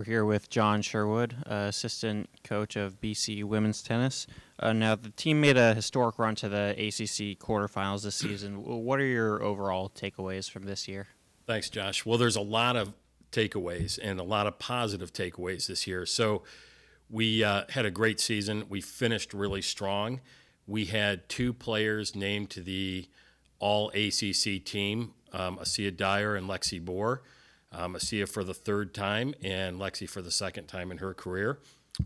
We're here with John Sherwood, assistant coach of BC women's tennis. Now, the team made a historic run to the ACC quarterfinals this season. What are your overall takeaways from this year? Thanks, Josh. Well, there's a lot of takeaways and a lot of positive takeaways this year. So we had a great season. We finished really strong. We had two players named to the All-ACC team, Asia Dyer and Lexi Bohr. Asia for the third time and Lexi for the second time in her career.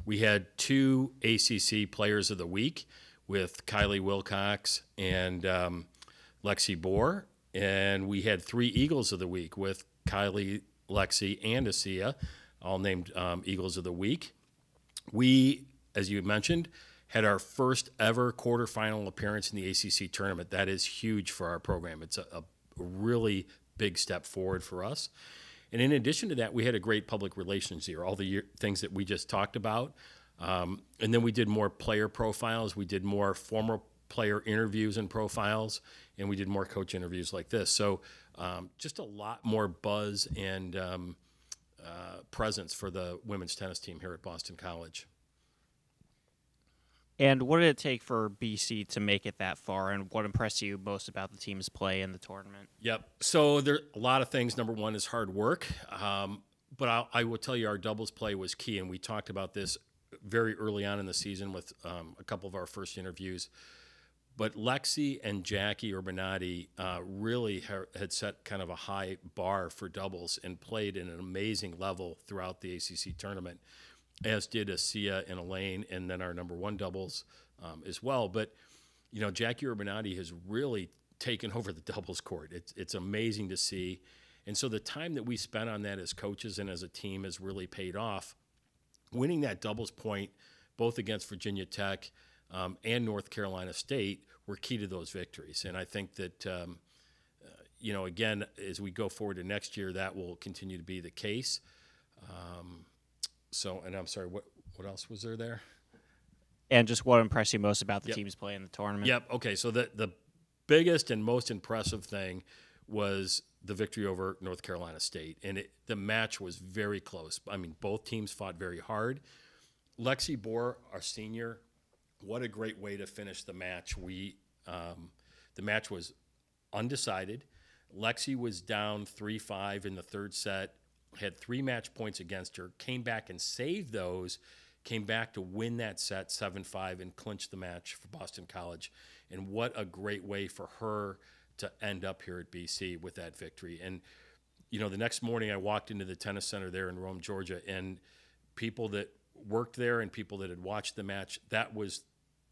We had two ACC Players of the Week with Kylie Wilcox and Lexi Bohr. And we had three Eagles of the Week with Kylie, Lexi, and Asia, all named Eagles of the Week. We, as you mentioned, had our first ever quarterfinal appearance in the ACC tournament. That is huge for our program. It's a really big step forward for us. And in addition to that, we had a great public relations year, all the things that we just talked about. And then we did more player profiles. We did more former player interviews and profiles, and we did more coach interviews like this. So just a lot more buzz and presence for the women's tennis team here at Boston College. And what did it take for BC to make it that far, and what impressed you most about the team's play in the tournament? Yep. So there are a lot of things. Number one is hard work. But I will tell you our doubles play was key, and we talked about this very early on in the season with a couple of our first interviews. But Lexi and Jackie Urbanati really had set kind of a high bar for doubles and played at an amazing level throughout the ACC tournament, as did Asia and Elaine, and then our number one doubles as well. But, you know, Jackie Urbanati has really taken over the doubles court. It's amazing to see. And so the time that we spent on that as coaches and as a team has really paid off. Winning that doubles point, both against Virginia Tech and North Carolina State, were key to those victories. And I think that, you know, again, as we go forward to next year, that will continue to be the case. And I'm sorry, what else was there? And just what impressed you most about the team's play in the tournament? Yep. Okay. So the biggest and most impressive thing was the victory over North Carolina State. And the match was very close. I mean, both teams fought very hard. Lexi Bohr, our senior, what a great way to finish the match. The match was undecided. Lexi was down 3-5 in the third set, had 3 match points against her, came back and saved those, came back to win that set 7-5 and clinch the match for Boston College. And what a great way for her to end up here at BC with that victory. And, you know, the next morning I walked into the tennis center there in Rome, Georgia, and people that worked there and people that had watched the match, that was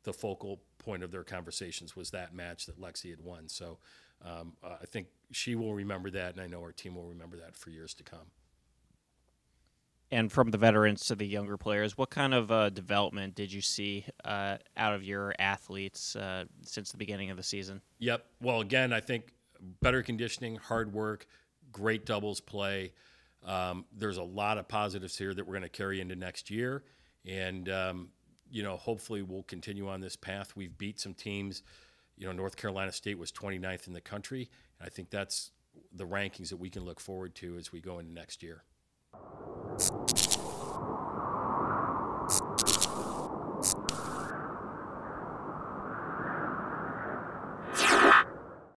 the focal point of their conversations, was that match that Lexi had won. So I think she will remember that, and I know our team will remember that for years to come. And from the veterans to the younger players, what kind of development did you see out of your athletes since the beginning of the season? Yep. Well, again, I think better conditioning, hard work, great doubles play. There's a lot of positives here that we're going to carry into next year. And, you know, hopefully we'll continue on this path. We've beat some teams. You know, North Carolina State was 29th in the country. And I think that's the rankings that we can look forward to as we go into next year.